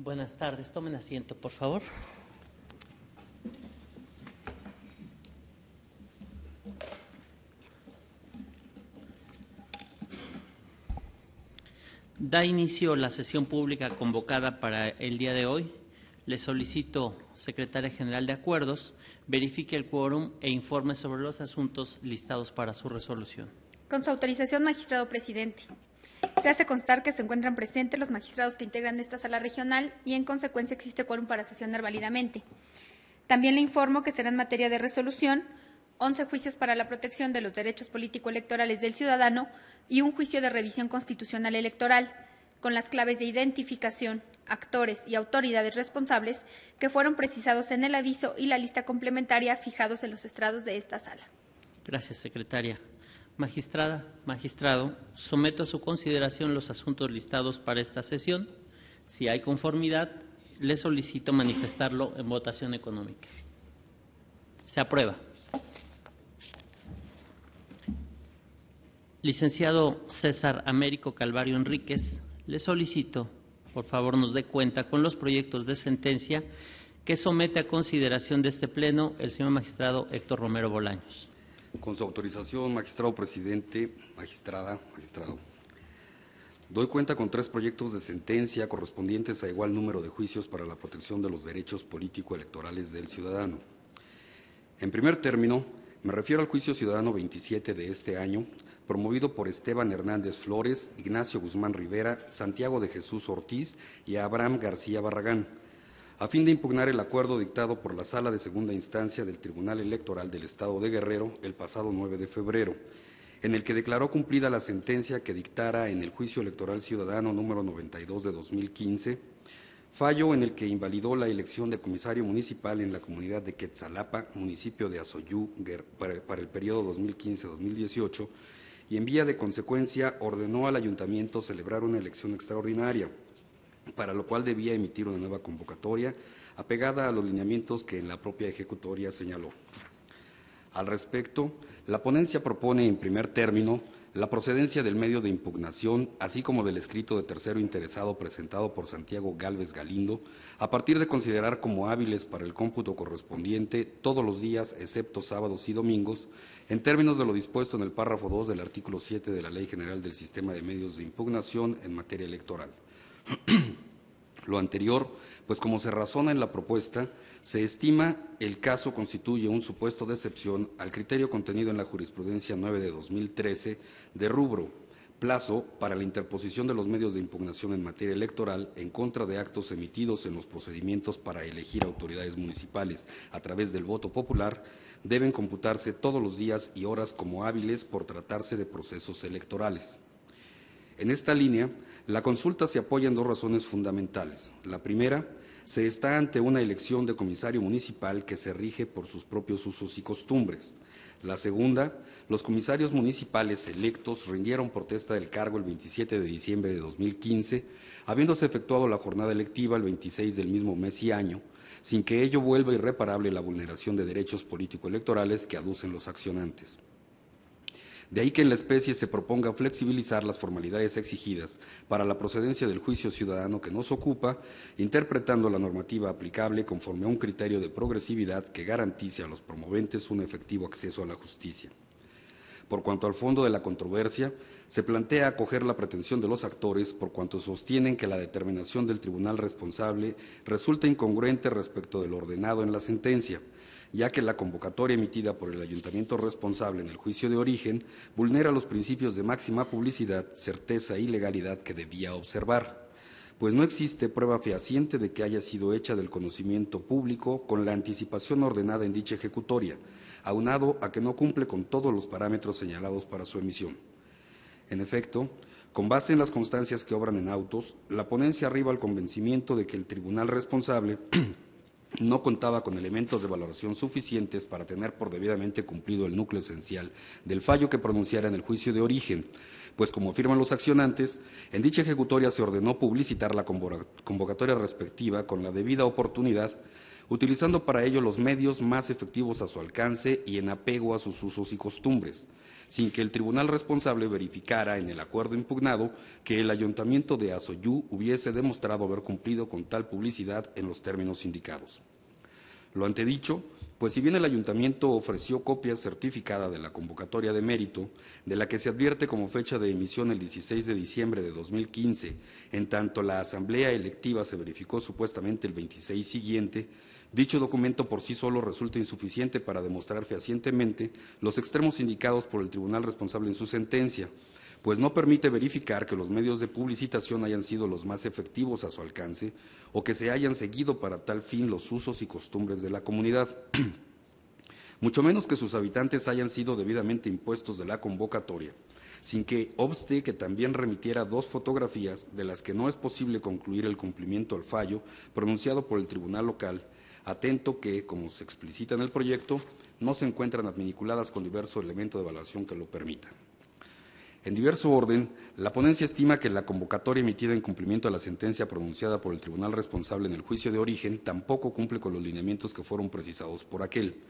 Buenas tardes, tomen asiento, por favor. Da inicio la sesión pública convocada para el día de hoy. Le solicito, Secretaria General de Acuerdos, verifique el quórum e informe sobre los asuntos listados para su resolución. Con su autorización, magistrado presidente. Se hace constar que se encuentran presentes los magistrados que integran esta sala regional y, en consecuencia, existe quórum para sesionar válidamente. También le informo que será en materia de resolución 11 juicios para la protección de los derechos político-electorales del ciudadano y un juicio de revisión constitucional electoral, con las claves de identificación, actores y autoridades responsables que fueron precisados en el aviso y la lista complementaria fijados en los estrados de esta sala. Gracias, secretaria. Magistrada, magistrado, someto a su consideración los asuntos listados para esta sesión. Si hay conformidad, le solicito manifestarlo en votación económica. Se aprueba. Licenciado César Américo Calvario Enríquez, le solicito, por favor, nos dé cuenta con los proyectos de sentencia que somete a consideración de este Pleno el señor magistrado Héctor Romero Bolaños. Con su autorización, magistrado presidente, magistrado, doy cuenta con 3 proyectos de sentencia correspondientes a igual número de juicios para la protección de los derechos político-electorales del ciudadano. En primer término, me refiero al juicio ciudadano 27 de este año, promovido por Esteban Hernández Flores, Ignacio Guzmán Rivera, Santiago de Jesús Ortiz y Abraham García Barragán, a fin de impugnar el acuerdo dictado por la Sala de Segunda Instancia del Tribunal Electoral del Estado de Guerrero el pasado 9 de febrero, en el que declaró cumplida la sentencia que dictara en el Juicio Electoral Ciudadano número 92 de 2015, fallo en el que invalidó la elección de comisario municipal en la comunidad de Quetzalapa, municipio de Azoyú, para el periodo 2015-2018, y en vía de consecuencia ordenó al ayuntamiento celebrar una elección extraordinaria, para lo cual debía emitir una nueva convocatoria apegada a los lineamientos que en la propia ejecutoria señaló. Al respecto, la ponencia propone en primer término la procedencia del medio de impugnación, así como del escrito de tercero interesado presentado por Santiago Gálvez Galindo, a partir de considerar como hábiles para el cómputo correspondiente todos los días, excepto sábados y domingos, en términos de lo dispuesto en el párrafo 2 del artículo 7 de la Ley General del Sistema de Medios de Impugnación en materia electoral. Lo anterior, pues como se razona en la propuesta, se estima el caso constituye un supuesto de excepción al criterio contenido en la jurisprudencia 9 de 2013 de rubro, plazo para la interposición de los medios de impugnación en materia electoral en contra de actos emitidos en los procedimientos para elegir autoridades municipales a través del voto popular, deben computarse todos los días y horas como hábiles por tratarse de procesos electorales. En esta línea, la consulta se apoya en 2 razones fundamentales. La primera, se está ante una elección de comisario municipal que se rige por sus propios usos y costumbres. La segunda, los comisarios municipales electos rindieron protesta del cargo el 27 de diciembre de 2015, habiéndose efectuado la jornada electiva el 26 del mismo mes y año, sin que ello vuelva irreparable la vulneración de derechos político-electorales que aducen los accionantes. De ahí que en la especie se proponga flexibilizar las formalidades exigidas para la procedencia del juicio ciudadano que nos ocupa, interpretando la normativa aplicable conforme a un criterio de progresividad que garantice a los promoventes un efectivo acceso a la justicia. Por cuanto al fondo de la controversia, se plantea acoger la pretensión de los actores por cuanto sostienen que la determinación del tribunal responsable resulta incongruente respecto de lo ordenado en la sentencia, ya que la convocatoria emitida por el ayuntamiento responsable en el juicio de origen vulnera los principios de máxima publicidad, certeza y legalidad que debía observar, pues no existe prueba fehaciente de que haya sido hecha del conocimiento público con la anticipación ordenada en dicha ejecutoria, aunado a que no cumple con todos los parámetros señalados para su emisión. En efecto, con base en las constancias que obran en autos, la ponencia arriba al convencimiento de que el tribunal responsable no contaba con elementos de valoración suficientes para tener por debidamente cumplido el núcleo esencial del fallo que pronunciara en el juicio de origen, pues como afirman los accionantes, en dicha ejecutoria se ordenó publicitar la convocatoria respectiva con la debida oportunidad, utilizando para ello los medios más efectivos a su alcance y en apego a sus usos y costumbres, sin que el tribunal responsable verificara en el acuerdo impugnado que el Ayuntamiento de Azoyú hubiese demostrado haber cumplido con tal publicidad en los términos indicados. Lo antedicho, pues si bien el Ayuntamiento ofreció copia certificada de la convocatoria de mérito, de la que se advierte como fecha de emisión el 16 de diciembre de 2015, en tanto la asamblea electiva se verificó supuestamente el 26 siguiente, dicho documento por sí solo resulta insuficiente para demostrar fehacientemente los extremos indicados por el tribunal responsable en su sentencia, pues no permite verificar que los medios de publicitación hayan sido los más efectivos a su alcance o que se hayan seguido para tal fin los usos y costumbres de la comunidad, mucho menos que sus habitantes hayan sido debidamente impuestos de la convocatoria, sin que obste que también remitiera 2 fotografías de las que no es posible concluir el cumplimiento al fallo pronunciado por el tribunal local, atento que, como se explicita en el proyecto, no se encuentran adminiculadas con diverso elemento de evaluación que lo permita. En diverso orden, la ponencia estima que la convocatoria emitida en cumplimiento a la sentencia pronunciada por el tribunal responsable en el juicio de origen tampoco cumple con los lineamientos que fueron precisados por aquel,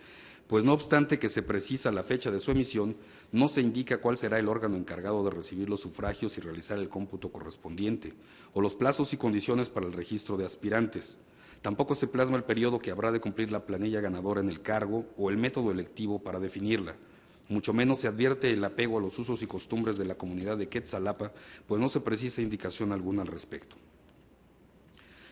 pues no obstante que se precisa la fecha de su emisión, no se indica cuál será el órgano encargado de recibir los sufragios y realizar el cómputo correspondiente, o los plazos y condiciones para el registro de aspirantes. Tampoco se plasma el periodo que habrá de cumplir la planilla ganadora en el cargo o el método electivo para definirla. Mucho menos se advierte el apego a los usos y costumbres de la comunidad de Quetzalapa, pues no se precisa indicación alguna al respecto.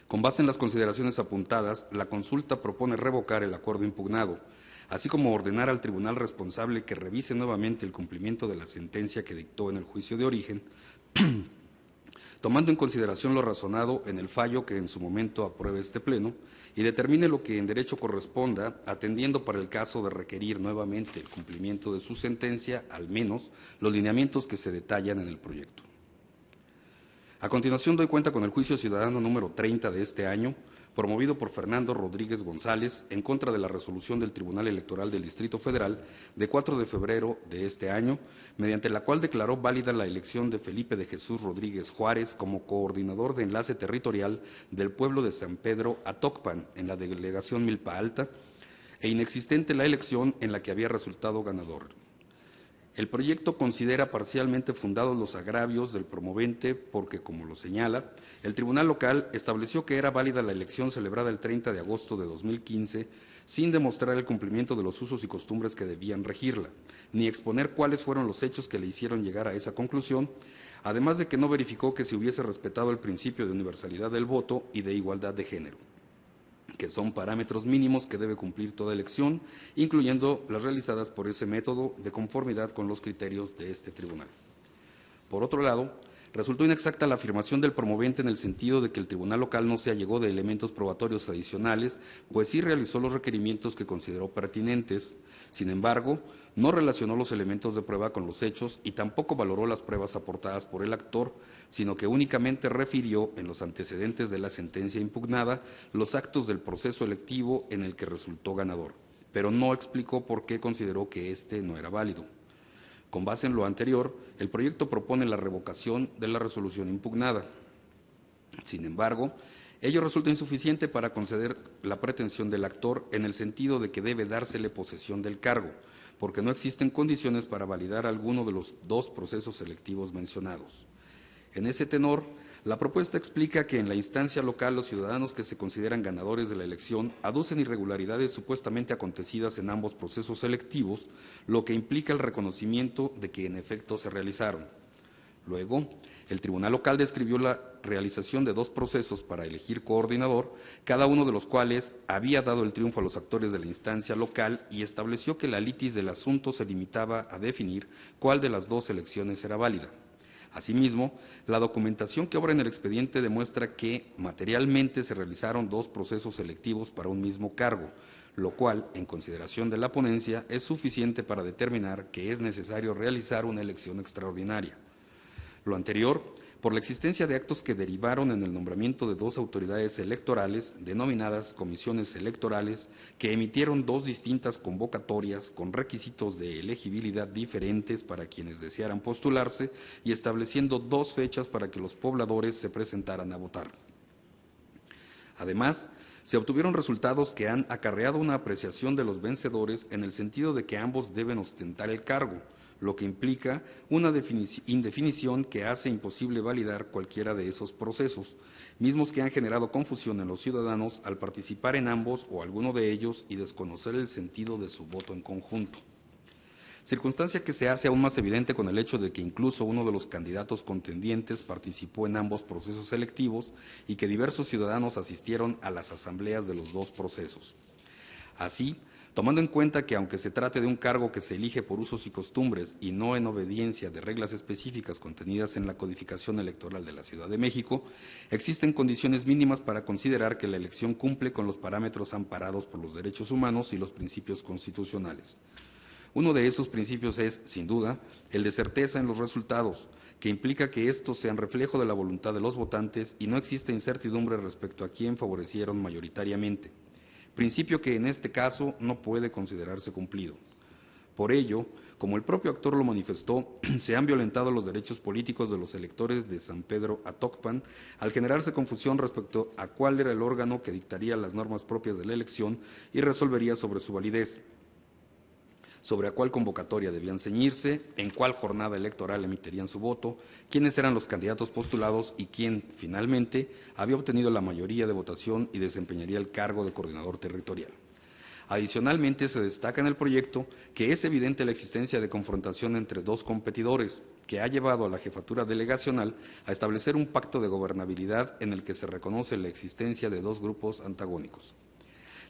Con base en las consideraciones apuntadas, la consulta propone revocar el acuerdo impugnado, así como ordenar al tribunal responsable que revise nuevamente el cumplimiento de la sentencia que dictó en el juicio de origen, tomando en consideración lo razonado en el fallo que en su momento apruebe este Pleno y determine lo que en derecho corresponda, atendiendo para el caso de requerir nuevamente el cumplimiento de su sentencia, al menos los lineamientos que se detallan en el proyecto. A continuación doy cuenta con el juicio ciudadano número 30 de este año, promovido por Fernando Rodríguez González en contra de la resolución del Tribunal Electoral del Distrito Federal de 4 de febrero de este año, mediante la cual declaró válida la elección de Felipe de Jesús Rodríguez Juárez como coordinador de enlace territorial del pueblo de San Pedro Atocpan en la delegación Milpa Alta, e inexistente la elección en la que había resultado ganador. El proyecto considera parcialmente fundados los agravios del promovente porque, como lo señala, el Tribunal Local estableció que era válida la elección celebrada el 30 de agosto de 2015 sin demostrar el cumplimiento de los usos y costumbres que debían regirla, ni exponer cuáles fueron los hechos que le hicieron llegar a esa conclusión, además de que no verificó que se hubiese respetado el principio de universalidad del voto y de igualdad de género, que son parámetros mínimos que debe cumplir toda elección, incluyendo las realizadas por ese método de conformidad con los criterios de este tribunal. Por otro lado, resultó inexacta la afirmación del promovente en el sentido de que el tribunal local no se allegó de elementos probatorios adicionales, pues sí realizó los requerimientos que consideró pertinentes. Sin embargo, no relacionó los elementos de prueba con los hechos y tampoco valoró las pruebas aportadas por el actor, sino que únicamente refirió en los antecedentes de la sentencia impugnada los actos del proceso electivo en el que resultó ganador, pero no explicó por qué consideró que éste no era válido. Con base en lo anterior, el proyecto propone la revocación de la resolución impugnada. Sin embargo, ello resulta insuficiente para conceder la pretensión del actor en el sentido de que debe dársele posesión del cargo, porque no existen condiciones para validar alguno de los 2 procesos selectivos mencionados. En ese tenor, la propuesta explica que en la instancia local los ciudadanos que se consideran ganadores de la elección aducen irregularidades supuestamente acontecidas en ambos procesos selectivos, lo que implica el reconocimiento de que en efecto se realizaron. Luego, el tribunal local describió la realización de 2 procesos para elegir coordinador, cada uno de los cuales había dado el triunfo a los actores de la instancia local y estableció que la litis del asunto se limitaba a definir cuál de las 2 elecciones era válida. Asimismo, la documentación que obra en el expediente demuestra que materialmente se realizaron 2 procesos selectivos para un mismo cargo, lo cual, en consideración de la ponencia, es suficiente para determinar que es necesario realizar una elección extraordinaria. Lo anterior, por la existencia de actos que derivaron en el nombramiento de 2 autoridades electorales, denominadas comisiones electorales, que emitieron 2 distintas convocatorias con requisitos de elegibilidad diferentes para quienes desearan postularse y estableciendo 2 fechas para que los pobladores se presentaran a votar. Además, se obtuvieron resultados que han acarreado una apreciación de los vencedores en el sentido de que ambos deben ostentar el cargo, lo que implica una indefinición que hace imposible validar cualquiera de esos procesos, mismos que han generado confusión en los ciudadanos al participar en ambos o alguno de ellos y desconocer el sentido de su voto en conjunto. Circunstancia que se hace aún más evidente con el hecho de que incluso uno de los candidatos contendientes participó en ambos procesos selectivos y que diversos ciudadanos asistieron a las asambleas de los dos procesos. Así, tomando en cuenta que aunque se trate de un cargo que se elige por usos y costumbres y no en obediencia de reglas específicas contenidas en la codificación electoral de la Ciudad de México, existen condiciones mínimas para considerar que la elección cumple con los parámetros amparados por los derechos humanos y los principios constitucionales. Uno de esos principios es, sin duda, el de certeza en los resultados, que implica que estos sean reflejo de la voluntad de los votantes y no existe incertidumbre respecto a quién favorecieron mayoritariamente, principio que en este caso no puede considerarse cumplido. Por ello, como el propio actor lo manifestó, se han violentado los derechos políticos de los electores de San Pedro Atocpan al generarse confusión respecto a cuál era el órgano que dictaría las normas propias de la elección y resolvería sobre su validez, sobre a cuál convocatoria debían ceñirse, en cuál jornada electoral emitirían su voto, quiénes eran los candidatos postulados y quién, finalmente, había obtenido la mayoría de votación y desempeñaría el cargo de coordinador territorial. Adicionalmente, se destaca en el proyecto que es evidente la existencia de confrontación entre dos competidores, que ha llevado a la jefatura delegacional a establecer un pacto de gobernabilidad en el que se reconoce la existencia de dos grupos antagónicos.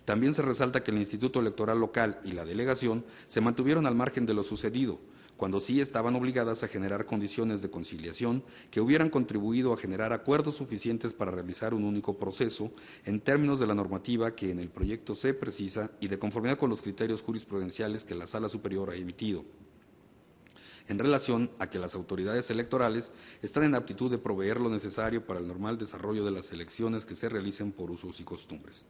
También se resalta que el Instituto Electoral Local y la delegación se mantuvieron al margen de lo sucedido, cuando sí estaban obligadas a generar condiciones de conciliación que hubieran contribuido a generar acuerdos suficientes para realizar un único proceso en términos de la normativa que en el proyecto se precisa y de conformidad con los criterios jurisprudenciales que la Sala Superior ha emitido, en relación a que las autoridades electorales están en aptitud de proveer lo necesario para el normal desarrollo de las elecciones que se realicen por usos y costumbres.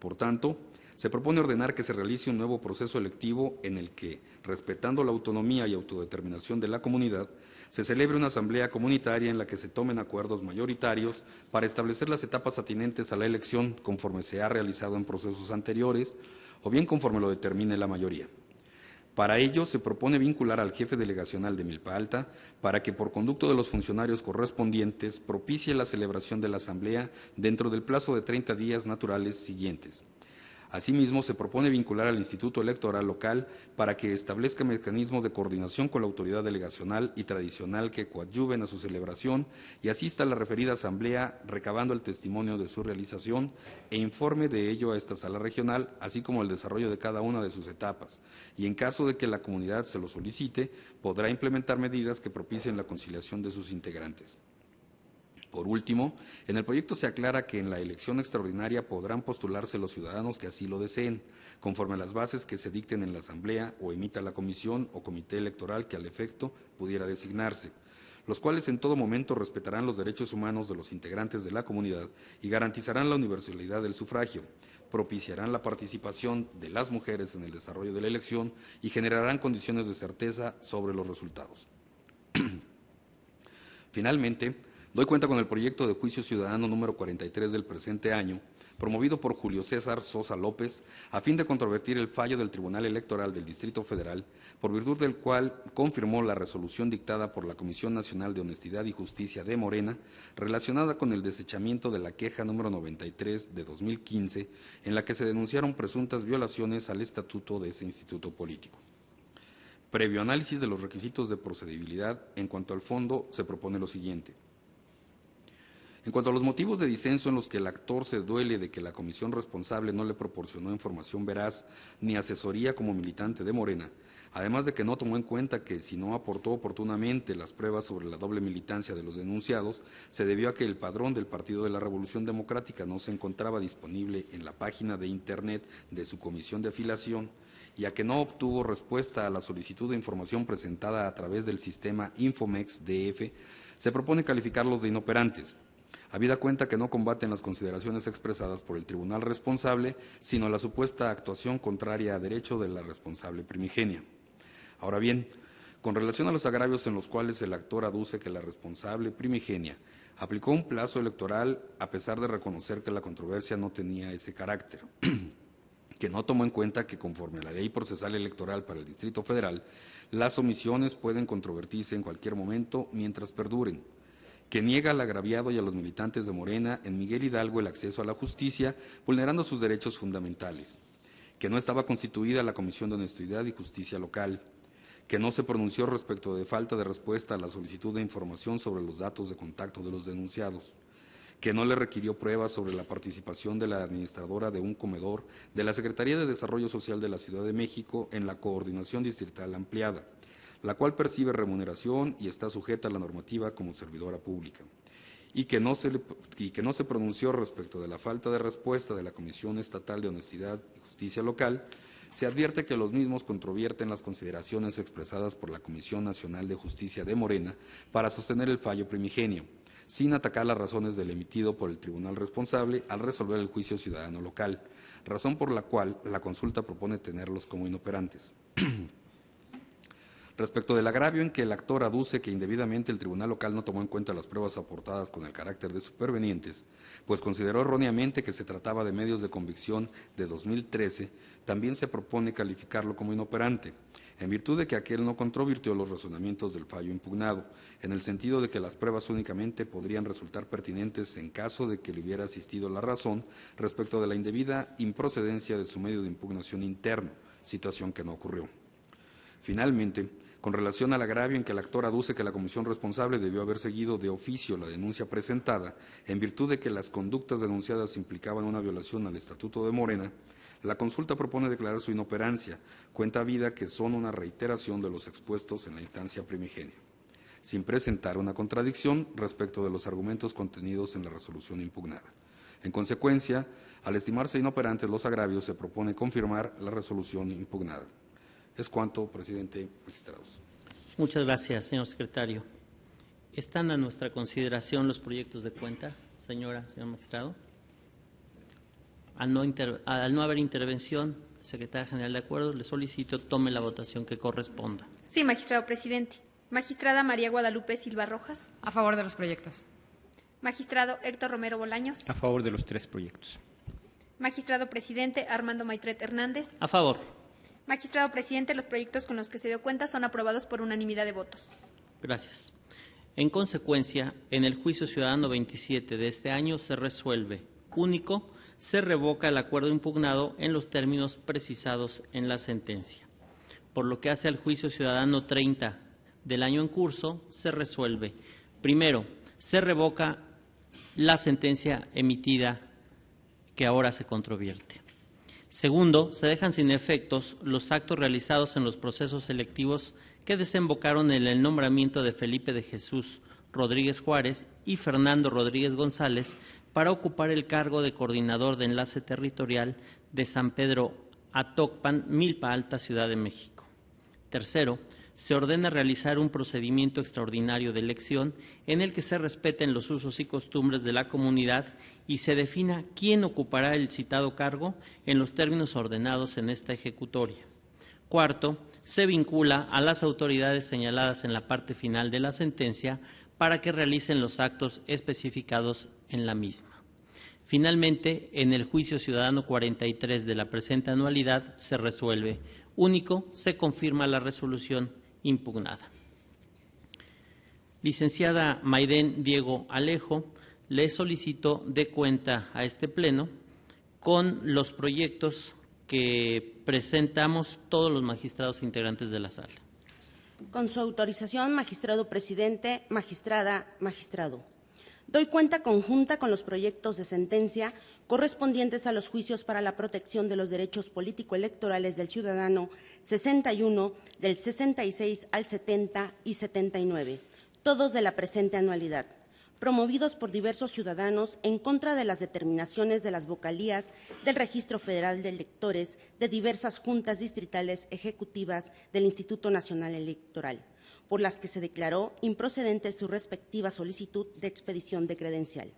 Por tanto, se propone ordenar que se realice un nuevo proceso electivo en el que, respetando la autonomía y autodeterminación de la comunidad, se celebre una asamblea comunitaria en la que se tomen acuerdos mayoritarios para establecer las etapas atinentes a la elección conforme se ha realizado en procesos anteriores o bien conforme lo determine la mayoría. Para ello, se propone vincular al jefe delegacional de Milpa Alta para que, por conducto de los funcionarios correspondientes, propicie la celebración de la asamblea dentro del plazo de 30 días naturales siguientes. Asimismo, se propone vincular al Instituto Electoral Local para que establezca mecanismos de coordinación con la autoridad delegacional y tradicional que coadyuven a su celebración y asista a la referida asamblea recabando el testimonio de su realización e informe de ello a esta sala regional, así como el desarrollo de cada una de sus etapas, y en caso de que la comunidad se lo solicite, podrá implementar medidas que propicien la conciliación de sus integrantes. Por último, en el proyecto se aclara que en la elección extraordinaria podrán postularse los ciudadanos que así lo deseen, conforme a las bases que se dicten en la Asamblea o emita la comisión o comité electoral que al efecto pudiera designarse, los cuales en todo momento respetarán los derechos humanos de los integrantes de la comunidad y garantizarán la universalidad del sufragio, propiciarán la participación de las mujeres en el desarrollo de la elección y generarán condiciones de certeza sobre los resultados. Finalmente, doy cuenta con el proyecto de juicio ciudadano número 43 del presente año, promovido por Julio César Sosa López, a fin de controvertir el fallo del Tribunal Electoral del Distrito Federal, por virtud del cual confirmó la resolución dictada por la Comisión Nacional de Honestidad y Justicia de Morena, relacionada con el desechamiento de la queja número 93 de 2015, en la que se denunciaron presuntas violaciones al estatuto de ese instituto político. Previo análisis de los requisitos de procedibilidad, en cuanto al fondo, se propone lo siguiente. En cuanto a los motivos de disenso en los que el actor se duele de que la comisión responsable no le proporcionó información veraz ni asesoría como militante de Morena, además de que no tomó en cuenta que si no aportó oportunamente las pruebas sobre la doble militancia de los denunciados, se debió a que el padrón del Partido de la Revolución Democrática no se encontraba disponible en la página de Internet de su comisión de afiliación y a que no obtuvo respuesta a la solicitud de información presentada a través del sistema Infomex DF, se propone calificarlos de inoperantes, habida cuenta que no combaten las consideraciones expresadas por el tribunal responsable, sino la supuesta actuación contraria a derecho de la responsable primigenia. Ahora bien, con relación a los agravios en los cuales el actor aduce que la responsable primigenia Aplicó un plazo electoral a pesar de reconocer que la controversia no tenía ese carácter, que no tomó en cuenta que conforme a la Ley Procesal Electoral para el Distrito Federal, las omisiones pueden controvertirse en cualquier momento mientras perduren, que niega al agraviado y a los militantes de Morena en Miguel Hidalgo el acceso a la justicia, vulnerando sus derechos fundamentales, que no estaba constituida la Comisión de Honestidad y Justicia Local, que no se pronunció respecto de falta de respuesta a la solicitud de información sobre los datos de contacto de los denunciados, que no le requirió pruebas sobre la participación de la administradora de un comedor de la Secretaría de Desarrollo Social de la Ciudad de México en la coordinación distrital ampliada, la cual percibe remuneración y está sujeta a la normativa como servidora pública, y que no se pronunció respecto de la falta de respuesta de la Comisión Estatal de Honestidad y Justicia Local. Se advierte que los mismos controvierten las consideraciones expresadas por la Comisión Nacional de Justicia de Morena para sostener el fallo primigenio, sin atacar las razones del emitido por el tribunal responsable al resolver el juicio ciudadano local, razón por la cual la consulta propone tenerlos como inoperantes. Respecto del agravio en que el actor aduce que indebidamente el tribunal local no tomó en cuenta las pruebas aportadas con el carácter de supervenientes, pues consideró erróneamente que se trataba de medios de convicción de 2013, también se propone calificarlo como inoperante, en virtud de que aquel no controvirtió los razonamientos del fallo impugnado, en el sentido de que las pruebas únicamente podrían resultar pertinentes en caso de que le hubiera asistido la razón respecto de la indebida improcedencia de su medio de impugnación interno, situación que no ocurrió. Finalmente, con relación al agravio en que el actor aduce que la comisión responsable debió haber seguido de oficio la denuncia presentada, en virtud de que las conductas denunciadas implicaban una violación al Estatuto de Morena, la consulta propone declarar su inoperancia, cuenta habida que son una reiteración de los expuestos en la instancia primigenia, sin presentar una contradicción respecto de los argumentos contenidos en la resolución impugnada. En consecuencia, al estimarse inoperantes los agravios, se propone confirmar la resolución impugnada. Es cuanto, presidente, magistrados. Muchas gracias, señor secretario. ¿Están a nuestra consideración los proyectos de cuenta, señor magistrado? Al no haber intervención, secretaria general, de acuerdo, le solicito tome la votación que corresponda. Sí, magistrado presidente. Magistrada María Guadalupe Silva Rojas. A favor de los proyectos. Magistrado Héctor Romero Bolaños. A favor de los 3 proyectos. Magistrado presidente Armando Maitret Hernández. A favor. Magistrado presidente, los proyectos con los que se dio cuenta son aprobados por unanimidad de votos. Gracias. En consecuencia, en el juicio ciudadano 27 de este año se resuelve, único, se revoca el acuerdo impugnado en los términos precisados en la sentencia. Por lo que hace al juicio ciudadano 30 del año en curso, se resuelve. Primero, se revoca la sentencia emitida que ahora se controvierte. Segundo, se dejan sin efectos los actos realizados en los procesos selectivos que desembocaron en el nombramiento de Felipe de Jesús Rodríguez Juárez y Fernando Rodríguez González para ocupar el cargo de coordinador de enlace territorial de San Pedro Atocpan, Milpa Alta, Ciudad de México. Tercero, se ordena realizar un procedimiento extraordinario de elección en el que se respeten los usos y costumbres de la comunidad y se defina quién ocupará el citado cargo en los términos ordenados en esta ejecutoria. Cuarto, se vincula a las autoridades señaladas en la parte final de la sentencia para que realicen los actos especificados en la misma. Finalmente, en el juicio ciudadano 43 de la presente anualidad se resuelve. Único, se confirma la resolución impugnada. Licenciada Maiden Diego Alejo, le solicito dé cuenta a este Pleno con los proyectos que presentamos todos los magistrados integrantes de la sala. Con su autorización, magistrado presidente, magistrada, magistrado. Doy cuenta conjunta con los proyectos de sentencia correspondientes a los juicios para la protección de los derechos político-electorales del ciudadano 61, del 66 al 70 y 79, todos de la presente anualidad, promovidos por diversos ciudadanos en contra de las determinaciones de las vocalías del Registro Federal de Electores de diversas juntas distritales ejecutivas del Instituto Nacional Electoral, por las que se declaró improcedente su respectiva solicitud de expedición de credencial.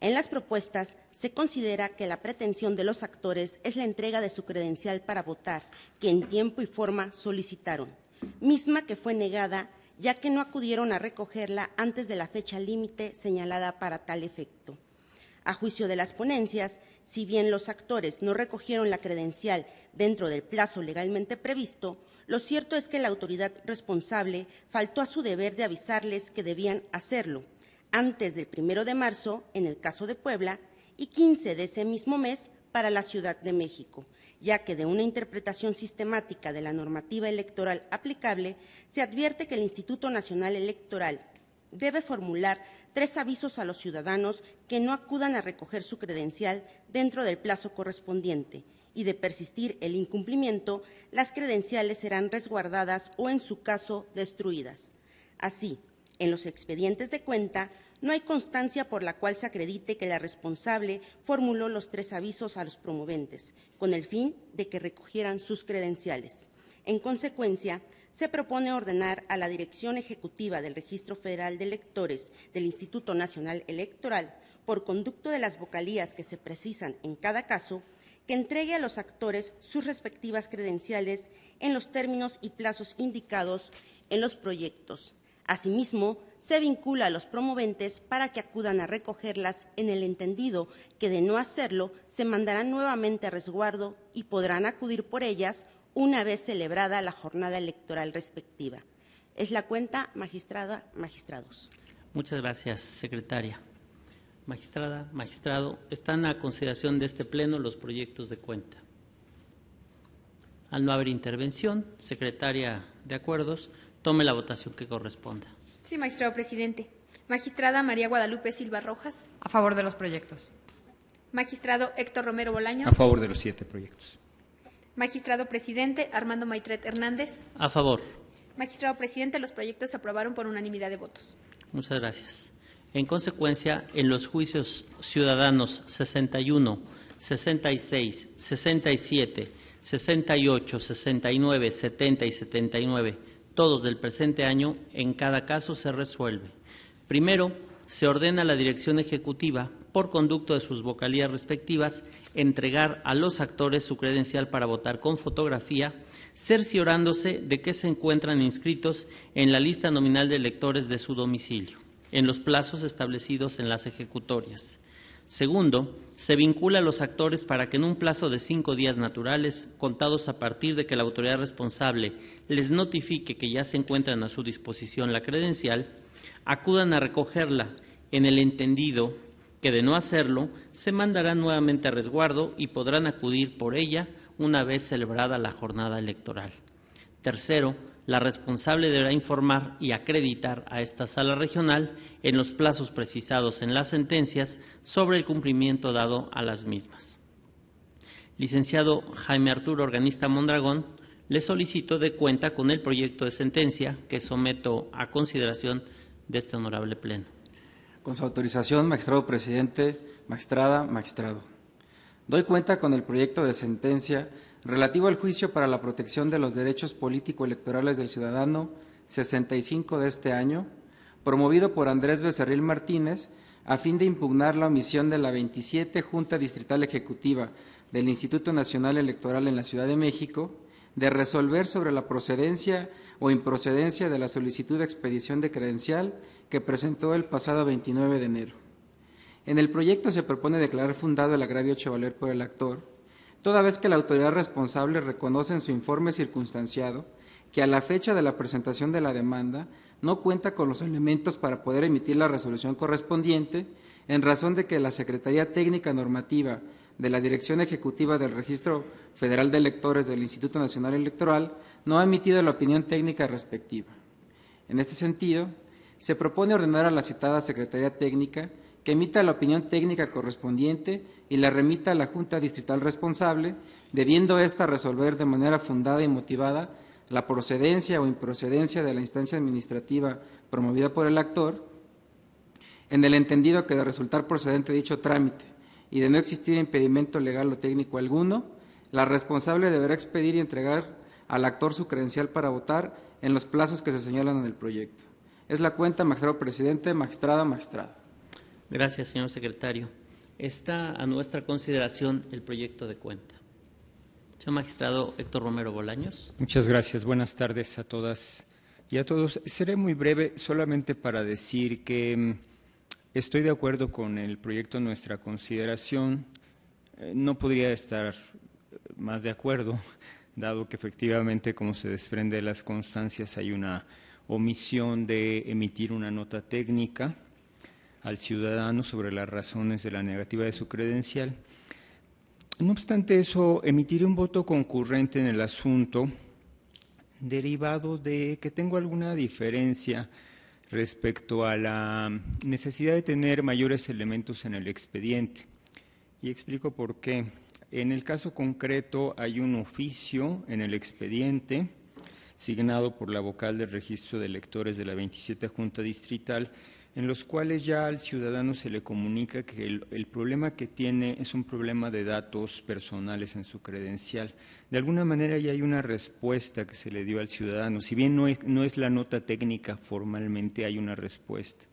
En las propuestas se considera que la pretensión de los actores es la entrega de su credencial para votar, que en tiempo y forma solicitaron, misma que fue negada ya que no acudieron a recogerla antes de la fecha límite señalada para tal efecto. A juicio de las ponencias, si bien los actores no recogieron la credencial dentro del plazo legalmente previsto, lo cierto es que la autoridad responsable faltó a su deber de avisarles que debían hacerlo antes del 1 de marzo, en el caso de Puebla, y 15 de ese mismo mes para la Ciudad de México, ya que de una interpretación sistemática de la normativa electoral aplicable se advierte que el Instituto Nacional Electoral debe formular 3 avisos a los ciudadanos que no acudan a recoger su credencial dentro del plazo correspondiente, y de persistir el incumplimiento, las credenciales serán resguardadas o, en su caso, destruidas. Así, en los expedientes de cuenta, no hay constancia por la cual se acredite que la responsable formuló los 3 avisos a los promoventes, con el fin de que recogieran sus credenciales. En consecuencia, se propone ordenar a la Dirección Ejecutiva del Registro Federal de Electores del Instituto Nacional Electoral, por conducto de las vocalías que se precisan en cada caso, que entregue a los actores sus respectivas credenciales en los términos y plazos indicados en los proyectos. Asimismo, se vincula a los promoventes para que acudan a recogerlas, en el entendido que, de no hacerlo, se mandarán nuevamente a resguardo y podrán acudir por ellas una vez celebrada la jornada electoral respectiva. Es la cuenta, magistrada, magistrados. Muchas gracias, secretaria. Magistrada, magistrado, están a consideración de este Pleno los proyectos de cuenta. Al no haber intervención, secretaria de Acuerdos, tome la votación que corresponda. Sí, magistrado presidente. Magistrada María Guadalupe Silva Rojas. A favor de los proyectos. Magistrado Héctor Romero Bolaños. A favor de los 7 proyectos. Magistrado presidente Armando Maitret Hernández. A favor. Magistrado presidente, los proyectos se aprobaron por unanimidad de votos. Muchas gracias. En consecuencia, en los juicios ciudadanos 61, 66, 67, 68, 69, 70 y 79, todos del presente año, en cada caso se resuelve. Primero, se ordena a la Dirección Ejecutiva, por conducto de sus vocalías respectivas, entregar a los actores su credencial para votar con fotografía, cerciorándose de que se encuentran inscritos en la lista nominal de electores de su domicilio, en los plazos establecidos en las ejecutorias. Segundo, se vincula a los actores para que en un plazo de 5 días naturales, contados a partir de que la autoridad responsable les notifique que ya se encuentran a su disposición la credencial, acudan a recogerla, en el entendido que, de no hacerlo, se mandarán nuevamente a resguardo y podrán acudir por ella una vez celebrada la jornada electoral. Tercero, la responsable deberá informar y acreditar a esta sala regional, en los plazos precisados en las sentencias, sobre el cumplimiento dado a las mismas. Licenciado Jaime Arturo Organista Mondragón, le solicito de cuenta con el proyecto de sentencia que someto a consideración de este honorable Pleno. Con su autorización, magistrado presidente, magistrada, magistrado. Doy cuenta con el proyecto de sentencia relativo al juicio para la protección de los derechos político-electorales del ciudadano 65 de este año, promovido por Andrés Becerril Martínez, a fin de impugnar la omisión de la 27 Junta Distrital Ejecutiva del Instituto Nacional Electoral en la Ciudad de México, de resolver sobre la procedencia o improcedencia de la solicitud de expedición de credencial que presentó el pasado 29 de enero. En el proyecto se propone declarar fundado el agravio hecho valer por el actor, toda vez que la autoridad responsable reconoce en su informe circunstanciado que a la fecha de la presentación de la demanda no cuenta con los elementos para poder emitir la resolución correspondiente, en razón de que la Secretaría Técnica Normativa de la Dirección Ejecutiva del Registro Federal de Electores del Instituto Nacional Electoral no ha emitido la opinión técnica respectiva. En este sentido, se propone ordenar a la citada Secretaría Técnica que emita la opinión técnica correspondiente y la remita a la Junta Distrital responsable, debiendo ésta resolver de manera fundada y motivada la procedencia o improcedencia de la instancia administrativa promovida por el actor, en el entendido que, de resultar procedente dicho trámite y de no existir impedimento legal o técnico alguno, la responsable deberá expedir y entregar al actor su credencial para votar en los plazos que se señalan en el proyecto. Es la cuenta, magistrado presidente, magistrada, magistrado. Gracias, señor secretario. Está a nuestra consideración el proyecto de cuenta. Señor magistrado Héctor Romero Bolaños. Muchas gracias. Buenas tardes a todas y a todos. Seré muy breve, solamente para decir que estoy de acuerdo con el proyecto en nuestra consideración. No podría estar más de acuerdo, dado que efectivamente, como se desprende de las constancias, hay una omisión de emitir una nota técnica al ciudadano sobre las razones de la negativa de su credencial. No obstante eso, emitiré un voto concurrente en el asunto, derivado de que tengo alguna diferencia respecto a la necesidad de tener mayores elementos en el expediente. Y explico por qué. En el caso concreto hay un oficio en el expediente signado por la vocal del registro de electores de la 27 Junta Distrital, en los cuales ya al ciudadano se le comunica que el problema que tiene es un problema de datos personales en su credencial. De alguna manera ya hay una respuesta que se le dio al ciudadano. Si bien no es la nota técnica formalmente, hay una respuesta.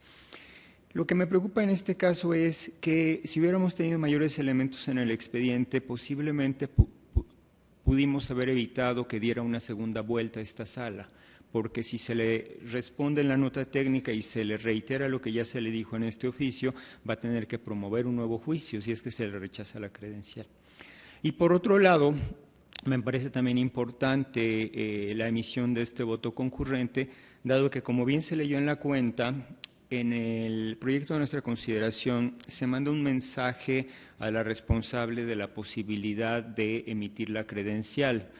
Lo que me preocupa en este caso es que si hubiéramos tenido mayores elementos en el expediente, posiblemente pudimos haber evitado que diera una segunda vuelta a esta sala, porque si se le responde en la nota técnica y se le reitera lo que ya se le dijo en este oficio, va a tener que promover un nuevo juicio si es que se le rechaza la credencial. Y por otro lado, me parece también importante la emisión de este voto concurrente, dado que, como bien se leyó en la cuenta, en el proyecto de nuestra consideración se manda un mensaje a la responsable de la posibilidad de emitir la credencial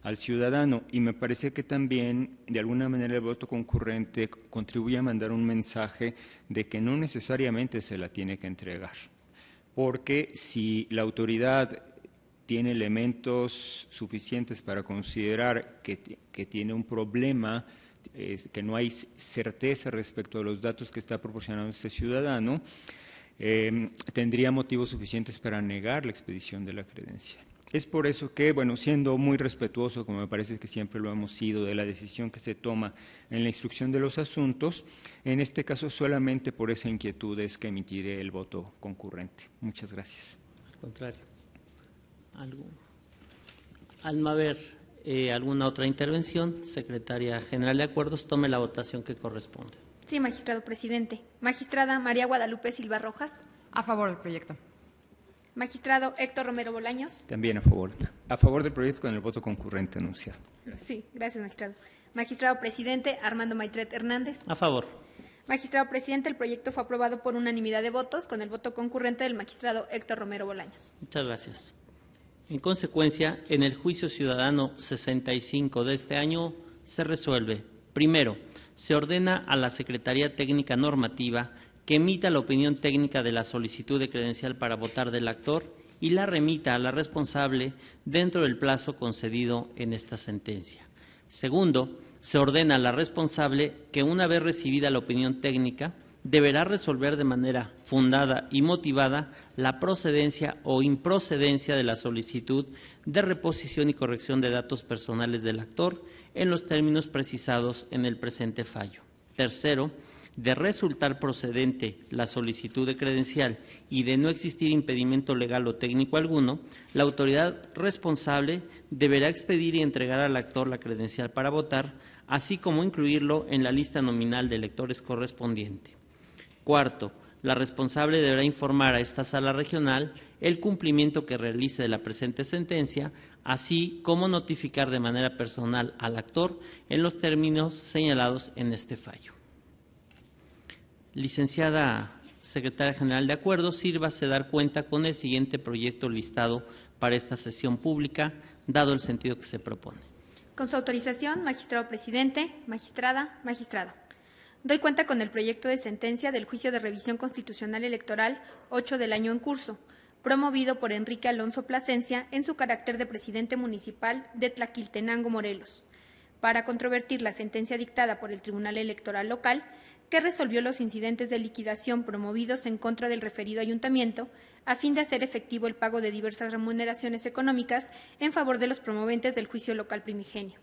al ciudadano, y me parece que también de alguna manera el voto concurrente contribuye a mandar un mensaje de que no necesariamente se la tiene que entregar, porque si la autoridad tiene elementos suficientes para considerar que tiene un problema, que no hay certeza respecto a los datos que está proporcionando este ciudadano, tendría motivos suficientes para negar la expedición de la credencial. Es por eso que, bueno, siendo muy respetuoso, como me parece que siempre lo hemos sido, de la decisión que se toma en la instrucción de los asuntos, en este caso solamente por esa inquietud es que emitiré el voto concurrente. Muchas gracias. Al contrario. Al no haber alguna otra intervención, Secretaria General de Acuerdos, tome la votación que corresponde. Sí, magistrado presidente. Magistrada María Guadalupe Silva Rojas. A favor del proyecto. Magistrado Héctor Romero Bolaños. También a favor. A favor del proyecto con el voto concurrente anunciado. Sí, gracias, magistrado. Magistrado presidente Armando Maitret Hernández. A favor. Magistrado presidente, el proyecto fue aprobado por unanimidad de votos con el voto concurrente del magistrado Héctor Romero Bolaños. Muchas gracias. En consecuencia, en el juicio ciudadano 65 de este año se resuelve. Primero, se ordena a la Secretaría Técnica Normativa que emita la opinión técnica de la solicitud de credencial para votar del actor y la remita a la responsable dentro del plazo concedido en esta sentencia. Segundo, se ordena a la responsable que, una vez recibida la opinión técnica, deberá resolver de manera fundada y motivada la procedencia o improcedencia de la solicitud de reposición y corrección de datos personales del actor en los términos precisados en el presente fallo. Tercero, de resultar procedente la solicitud de credencial y de no existir impedimento legal o técnico alguno, la autoridad responsable deberá expedir y entregar al actor la credencial para votar, así como incluirlo en la lista nominal de electores correspondiente. Cuarto, la responsable deberá informar a esta sala regional el cumplimiento que realice de la presente sentencia, así como notificar de manera personal al actor en los términos señalados en este fallo. Licenciada Secretaria General de Acuerdos, sírvase dar cuenta con el siguiente proyecto listado para esta sesión pública, dado el sentido que se propone. Con su autorización, magistrado presidente, magistrada, magistrado. Doy cuenta con el proyecto de sentencia del juicio de revisión constitucional electoral 8 del año en curso, promovido por Enrique Alonso Plasencia en su carácter de presidente municipal de Tlaquiltenango, Morelos, para controvertir la sentencia dictada por el Tribunal Electoral Local que resolvió los incidentes de liquidación promovidos en contra del referido ayuntamiento a fin de hacer efectivo el pago de diversas remuneraciones económicas en favor de los promoventes del juicio local primigenio.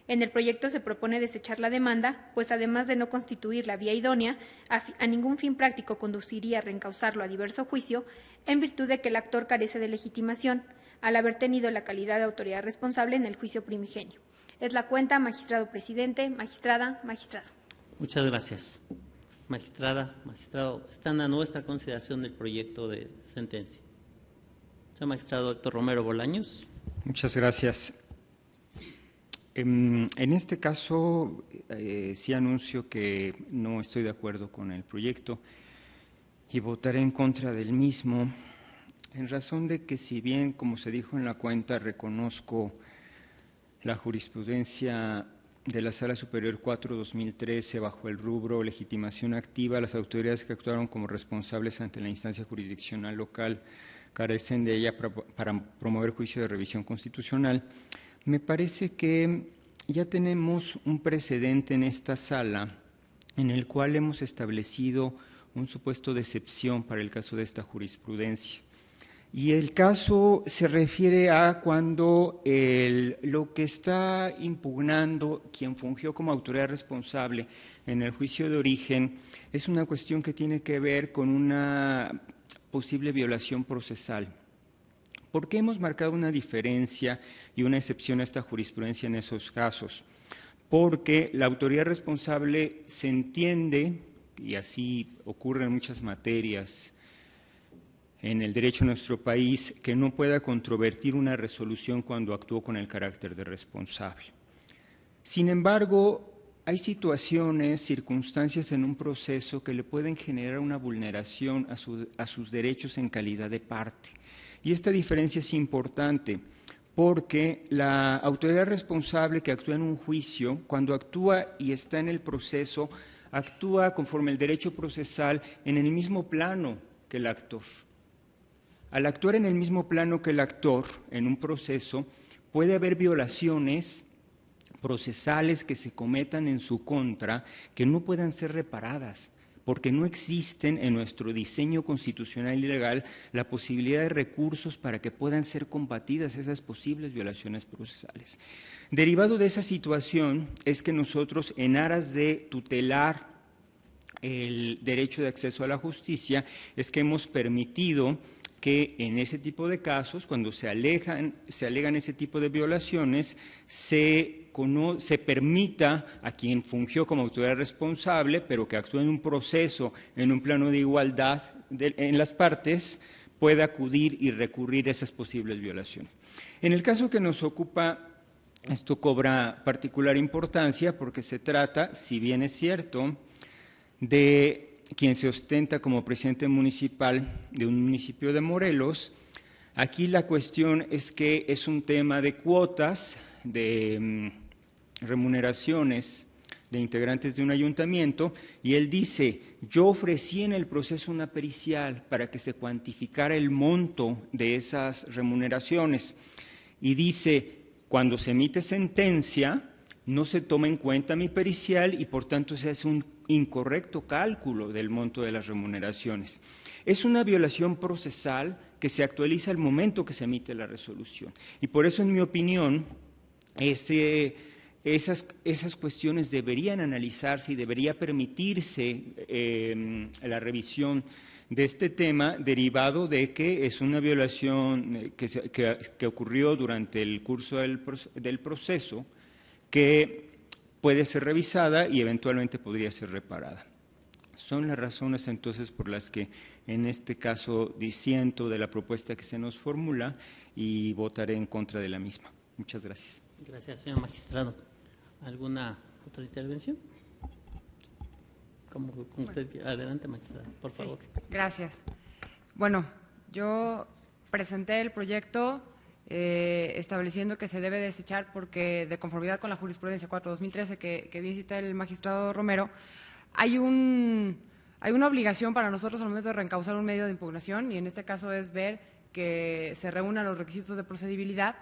En el proyecto se propone desechar la demanda, pues además de no constituir la vía idónea, a ningún fin práctico conduciría a reencauzarlo a diverso juicio, en virtud de que el actor carece de legitimación, al haber tenido la calidad de autoridad responsable en el juicio primigenio. Es la cuenta, magistrado presidente, magistrada, magistrado. Muchas gracias. Magistrada, magistrado, están a nuestra consideración el proyecto de sentencia. Señor magistrado Héctor Romero Bolaños. Muchas gracias. En este caso, sí anuncio que no estoy de acuerdo con el proyecto y votaré en contra del mismo, en razón de que, si bien, como se dijo en la cuenta, reconozco la jurisprudencia de la Sala Superior 4/2013 bajo el rubro legitimación activa, las autoridades que actuaron como responsables ante la instancia jurisdiccional local carecen de ella para promover juicio de revisión constitucional. Me parece que ya tenemos un precedente en esta sala en el cual hemos establecido un supuesto de excepción para el caso de esta jurisprudencia. Y el caso se refiere a cuando lo que está impugnando quien fungió como autoridad responsable en el juicio de origen es una cuestión que tiene que ver con una posible violación procesal. ¿Por qué hemos marcado una diferencia y una excepción a esta jurisprudencia en esos casos? Porque la autoridad responsable se entiende, y así ocurre en muchas materias en el derecho de nuestro país, que no pueda controvertir una resolución cuando actuó con el carácter de responsable. Sin embargo, hay situaciones, circunstancias en un proceso que le pueden generar una vulneración a sus derechos en calidad de parte. Y esta diferencia es importante porque la autoridad responsable que actúa en un juicio, cuando actúa y está en el proceso, actúa conforme el derecho procesal en el mismo plano que el actor. Al actuar en el mismo plano que el actor en un proceso, puede haber violaciones procesales que se cometan en su contra que no puedan ser reparadas, porque no existen en nuestro diseño constitucional y legal la posibilidad de recursos para que puedan ser combatidas esas posibles violaciones procesales. Derivado de esa situación es que nosotros, en aras de tutelar el derecho de acceso a la justicia, es que hemos permitido que en ese tipo de casos, cuando se alegan ese tipo de violaciones, se permita a quien fungió como autoridad responsable, pero que actúa en un proceso, en un plano de igualdad en las partes, pueda acudir y recurrir a esas posibles violaciones. En el caso que nos ocupa, esto cobra particular importancia porque se trata, si bien es cierto, de quien se ostenta como presidente municipal de un municipio de Morelos. Aquí la cuestión es que es un tema de cuotas, de remuneraciones de integrantes de un ayuntamiento, y él dice: yo ofrecí en el proceso una pericial para que se cuantificara el monto de esas remuneraciones, y dice: cuando se emite sentencia no se toma en cuenta mi pericial y por tanto se hace un incorrecto cálculo del monto de las remuneraciones. Es una violación procesal que se actualiza al momento que se emite la resolución. Y por eso, en mi opinión, esas cuestiones deberían analizarse y debería permitirse la revisión de este tema, derivado de que es una violación que ocurrió durante el curso del proceso, que puede ser revisada y eventualmente podría ser reparada. Son las razones entonces por las que en este caso disiento de la propuesta que se nos formula y votaré en contra de la misma. Muchas gracias. Gracias, señor magistrado. ¿Alguna otra intervención? Como usted, adelante, magistrado, por favor. Sí, gracias. Bueno, yo presenté el proyecto estableciendo que se debe desechar porque, de conformidad con la jurisprudencia 4/2013 que bien cita el magistrado Romero, hay una obligación para nosotros al momento de reencauzar un medio de impugnación, y en este caso es ver que se reúnan los requisitos de procedibilidad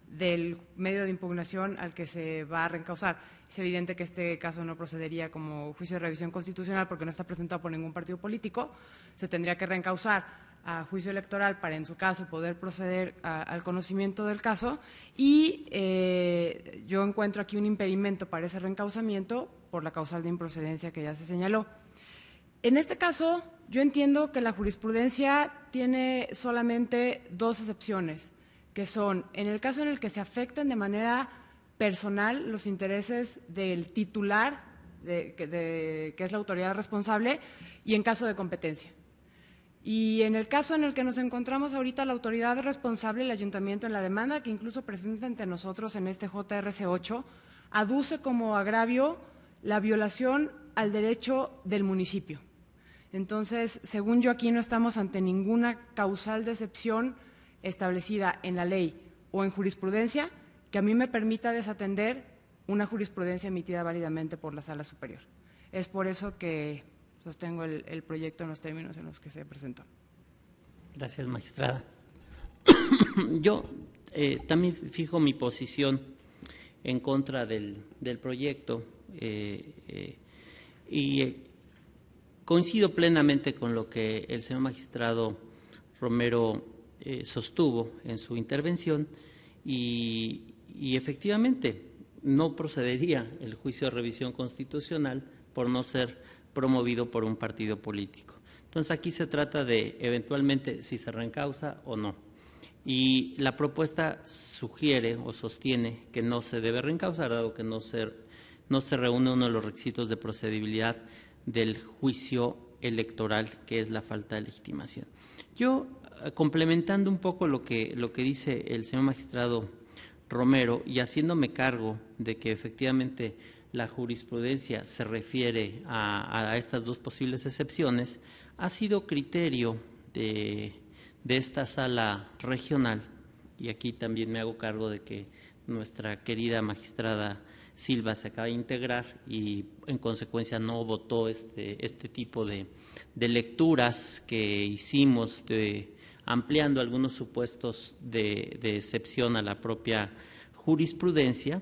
del medio de impugnación al que se va a reencauzar. Es evidente que este caso no procedería como juicio de revisión constitucional porque no está presentado por ningún partido político. Se tendría que reencauzar a juicio electoral para, en su caso, poder proceder al conocimiento del caso, y yo encuentro aquí un impedimento para ese reencauzamiento por la causal de improcedencia que ya se señaló. En este caso, yo entiendo que la jurisprudencia tiene solamente dos excepciones, que son en el caso en el que se afecten de manera personal los intereses del titular, que es la autoridad responsable, y en caso de competencia. Y en el caso en el que nos encontramos ahorita, la autoridad responsable, el ayuntamiento, en la demanda que incluso presenta ante nosotros en este JRC 8, aduce como agravio la violación al derecho del municipio. Entonces, según yo, aquí no estamos ante ninguna causal de excepción establecida en la ley o en jurisprudencia que a mí me permita desatender una jurisprudencia emitida válidamente por la Sala Superior. Es por eso que sostengo el proyecto en los términos en los que se presentó. Gracias, magistrada. Yo también fijo mi posición en contra del proyecto y coincido plenamente con lo que el señor magistrado Romero sostuvo en su intervención y efectivamente no procedería el juicio de revisión constitucional por no ser promovido por un partido político. Entonces, aquí se trata de eventualmente si se reencausa o no. Y la propuesta sugiere o sostiene que no se debe reencausar, dado que no se reúne uno de los requisitos de procedibilidad del juicio electoral, que es la falta de legitimación. Yo, complementando un poco lo que dice el señor magistrado Romero y haciéndome cargo de que efectivamente la jurisprudencia se refiere a estas dos posibles excepciones, ha sido criterio de esta sala regional, y aquí también me hago cargo de que nuestra querida magistrada Silva se acaba de integrar y en consecuencia no votó este tipo de lecturas que hicimos ampliando algunos supuestos de excepción a la propia jurisprudencia.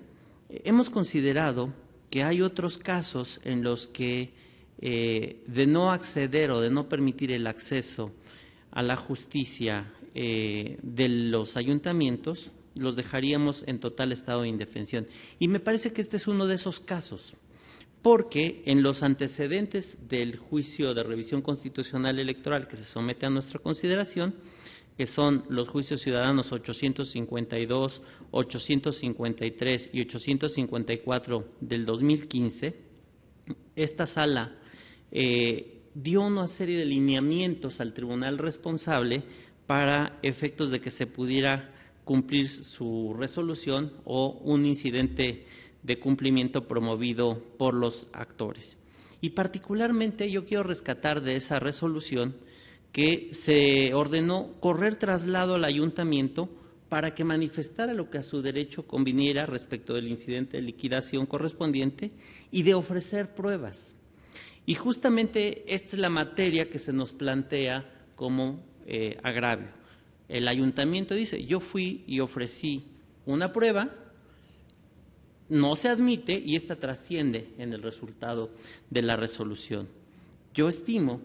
Hemos considerado que hay otros casos en los que de no acceder o de no permitir el acceso a la justicia de los ayuntamientos, los dejaríamos en total estado de indefensión. Y me parece que este es uno de esos casos, porque en los antecedentes del juicio de revisión constitucional electoral que se somete a nuestra consideración, que son los juicios ciudadanos 852, 853 y 854 del 2015, esta sala dio una serie de lineamientos al tribunal responsable para efectos de que se pudiera cumplir su resolución o un incidente de cumplimiento promovido por los actores. Y particularmente yo quiero rescatar de esa resolución que se ordenó correr traslado al ayuntamiento para que manifestara lo que a su derecho conviniera respecto del incidente de liquidación correspondiente y de ofrecer pruebas. Y justamente esta es la materia que se nos plantea como agravio. El ayuntamiento dice, yo fui y ofrecí una prueba, no se admite y esta trasciende en el resultado de la resolución. Yo estimo,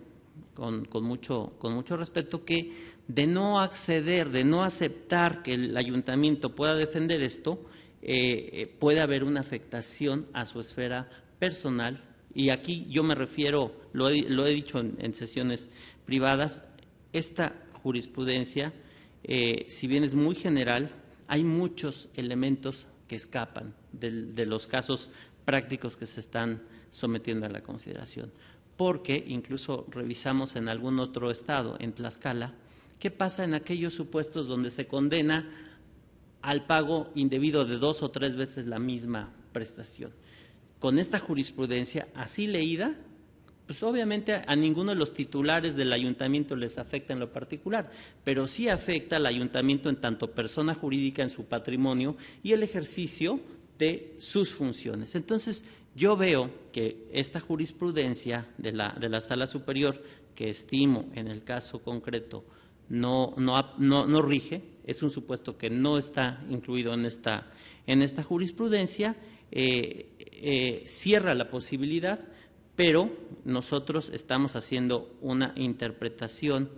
con mucho respeto, que de no acceder, de no aceptar que el ayuntamiento pueda defender esto, puede haber una afectación a su esfera personal. Y aquí yo me refiero, lo he dicho en sesiones privadas, esta jurisprudencia, si bien es muy general, hay muchos elementos que escapan de los casos prácticos que se están sometiendo a la consideración. Porque incluso revisamos en algún otro estado, en Tlaxcala, qué pasa en aquellos supuestos donde se condena al pago indebido de 2 o 3 veces la misma prestación. Con esta jurisprudencia así leída, pues obviamente a ninguno de los titulares del ayuntamiento les afecta en lo particular, pero sí afecta al ayuntamiento en tanto persona jurídica en su patrimonio y el ejercicio de sus funciones. Entonces, yo veo que esta jurisprudencia de la Sala Superior, que estimo en el caso concreto no rige, es un supuesto que no está incluido en esta jurisprudencia, cierra la posibilidad, pero nosotros estamos haciendo una interpretación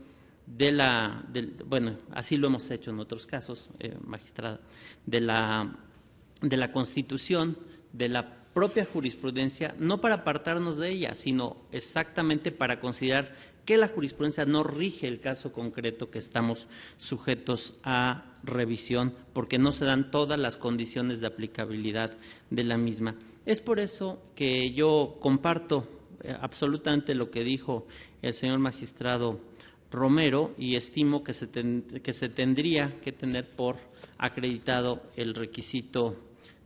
bueno, así lo hemos hecho en otros casos, magistrada, de la Constitución, de la propia jurisprudencia, no para apartarnos de ella, sino exactamente para considerar que la jurisprudencia no rige el caso concreto que estamos sujetos a revisión, porque no se dan todas las condiciones de aplicabilidad de la misma. Es por eso que yo comparto absolutamente lo que dijo el señor magistrado Romero y estimo que se tendría que tener por acreditado el requisito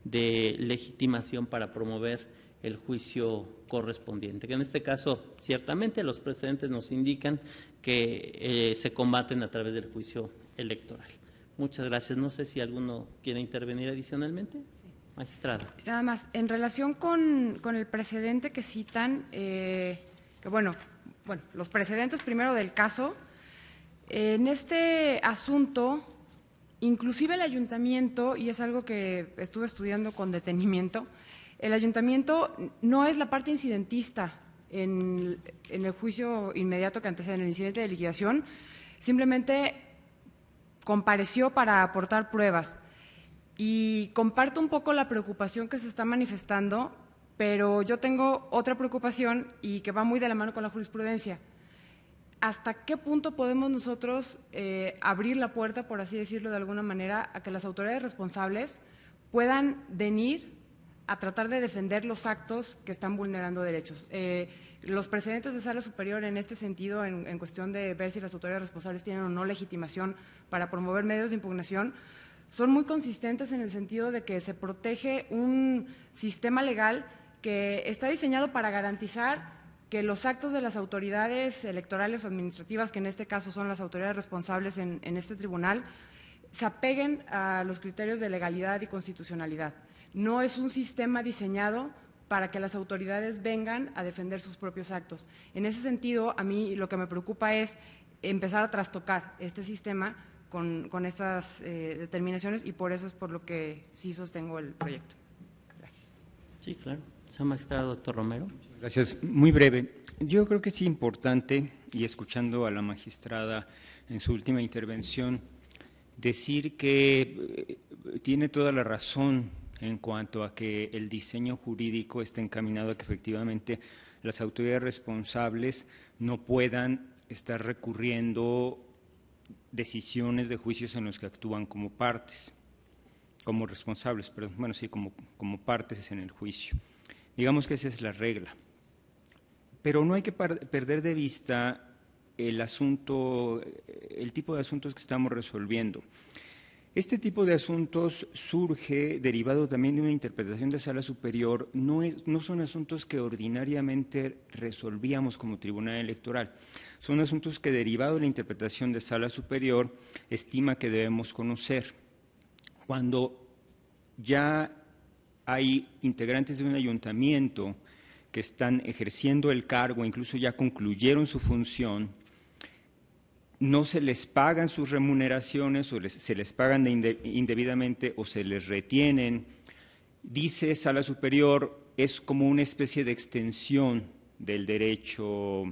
de legitimación para promover el juicio correspondiente, que en este caso ciertamente los precedentes nos indican que se combaten a través del juicio electoral. Muchas gracias. No sé si alguno quiere intervenir adicionalmente. Sí. Magistrado. Nada más, en relación con el precedente que citan, que bueno, los precedentes primero del caso, en este asunto, inclusive el ayuntamiento, y es algo que estuve estudiando con detenimiento, el ayuntamiento no es la parte incidentista en el juicio inmediato que antecede el incidente de liquidación, simplemente compareció para aportar pruebas. Y comparto un poco la preocupación que se está manifestando, pero yo tengo otra preocupación y que va muy de la mano con la jurisprudencia. ¿Hasta qué punto podemos nosotros abrir la puerta, por así decirlo de alguna manera, a que las autoridades responsables puedan venir a tratar de defender los actos que están vulnerando derechos? Los precedentes de Sala Superior en este sentido, en cuestión de ver si las autoridades responsables tienen o no legitimación para promover medios de impugnación, son muy consistentes en el sentido de que se protege un sistema legal que está diseñado para garantizar que los actos de las autoridades electorales o administrativas, que en este caso son las autoridades responsables en este tribunal, se apeguen a los criterios de legalidad y constitucionalidad. No es un sistema diseñado para que las autoridades vengan a defender sus propios actos. En ese sentido, a mí lo que me preocupa es empezar a trastocar este sistema con estas determinaciones, y por eso es por lo que sí sostengo el proyecto. Gracias. Sí, claro. Señor magistrado, doctor Romero. Gracias. Muy breve. Yo creo que es importante, y escuchando a la magistrada en su última intervención, decir que tiene toda la razón en cuanto a que el diseño jurídico está encaminado a que efectivamente las autoridades responsables no puedan estar recurriendo decisiones de juicios en los que actúan como partes, como responsables, pero bueno, sí, como partes en el juicio. Digamos que esa es la regla. Pero no hay que perder de vista el asunto, el tipo de asuntos que estamos resolviendo. Este tipo de asuntos surge derivado también de una interpretación de Sala Superior, no son asuntos que ordinariamente resolvíamos como Tribunal Electoral, son asuntos que derivado de la interpretación de Sala Superior estima que debemos conocer. Cuando ya hay integrantes de un ayuntamiento que están ejerciendo el cargo, incluso ya concluyeron su función, no se les pagan sus remuneraciones o se les pagan indebidamente o se les retienen. Dice Sala Superior, es como una especie de extensión del derecho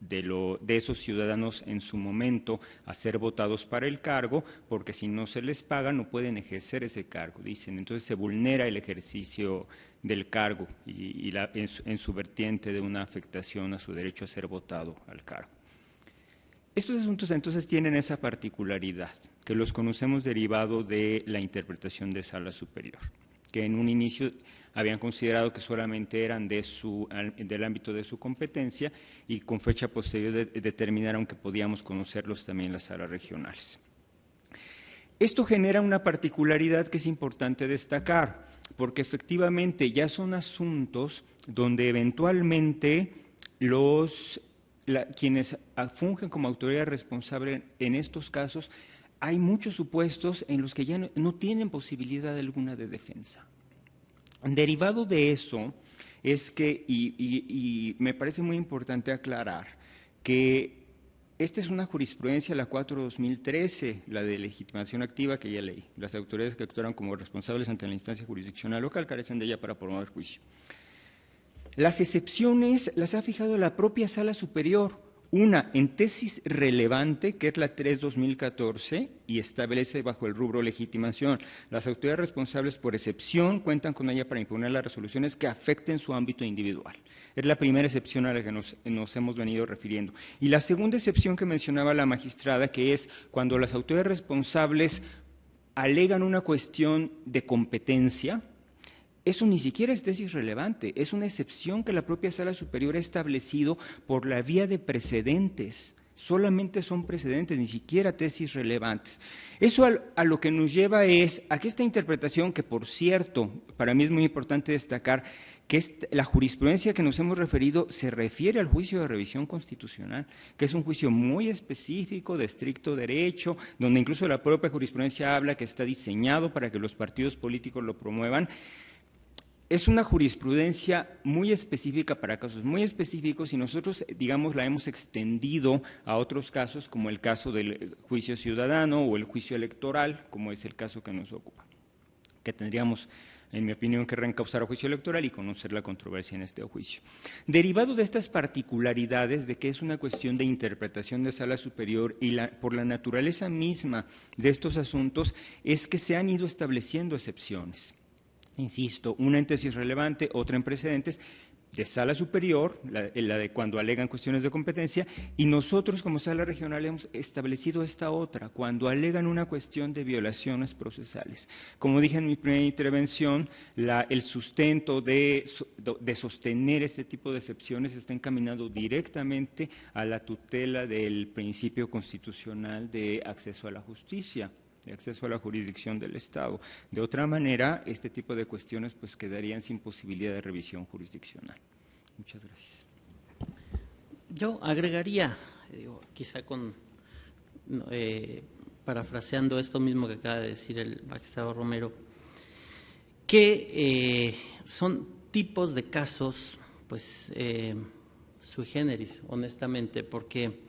de esos ciudadanos en su momento a ser votados para el cargo, porque si no se les paga no pueden ejercer ese cargo, dicen. Entonces se vulnera el ejercicio del cargo en su vertiente de una afectación a su derecho a ser votado al cargo. Estos asuntos entonces tienen esa particularidad, que los conocemos derivado de la interpretación de Sala Superior, que en un inicio habían considerado que solamente eran del ámbito de su competencia y con fecha posterior determinaron que podíamos conocerlos también en las salas regionales. Esto genera una particularidad que es importante destacar, porque efectivamente ya son asuntos donde eventualmente quienes fungen como autoridad responsable en estos casos, hay muchos supuestos en los que ya no tienen posibilidad alguna de defensa. Derivado de eso es que, y me parece muy importante aclarar, que esta es una jurisprudencia, la 4/2013, la de legitimación activa que ya leí. Las autoridades que actuaron como responsables ante la instancia jurisdiccional local carecen de ella para promover juicio. Las excepciones las ha fijado la propia Sala Superior, una en tesis relevante, que es la 3/2014, y establece bajo el rubro legitimación. Las autoridades responsables por excepción cuentan con ella para impugnar las resoluciones que afecten su ámbito individual. Es la primera excepción a la que nos hemos venido refiriendo. Y la segunda excepción que mencionaba la magistrada, que es cuando las autoridades responsables alegan una cuestión de competencia, eso ni siquiera es tesis relevante, es una excepción que la propia Sala Superior ha establecido por la vía de precedentes. Solamente son precedentes, ni siquiera tesis relevantes. Eso a lo que nos lleva es a que esta interpretación, que por cierto, para mí es muy importante destacar, que la jurisprudencia que nos hemos referido se refiere al juicio de revisión constitucional, que es un juicio muy específico, de estricto derecho, donde incluso la propia jurisprudencia habla que está diseñado para que los partidos políticos lo promuevan. Es una jurisprudencia muy específica para casos muy específicos y nosotros, digamos, la hemos extendido a otros casos, como el caso del juicio ciudadano o el juicio electoral, como es el caso que nos ocupa, que tendríamos, en mi opinión, que reencauzar a juicio electoral y conocer la controversia en este juicio. Derivado de estas particularidades de que es una cuestión de interpretación de Sala Superior y por la naturaleza misma de estos asuntos, es que se han ido estableciendo excepciones. Insisto, una en tesis relevante, otra en precedentes, de Sala Superior, la de cuando alegan cuestiones de competencia, y nosotros como Sala Regional hemos establecido esta otra, cuando alegan una cuestión de violaciones procesales. Como dije en mi primera intervención, el sustento de sostener este tipo de excepciones está encaminado directamente a la tutela del principio constitucional de acceso a la justicia, de acceso a la jurisdicción del Estado. De otra manera, este tipo de cuestiones pues quedarían sin posibilidad de revisión jurisdiccional. Muchas gracias. Yo agregaría, quizá parafraseando esto mismo que acaba de decir el magistrado Romero, que son tipos de casos pues sui generis, honestamente, porque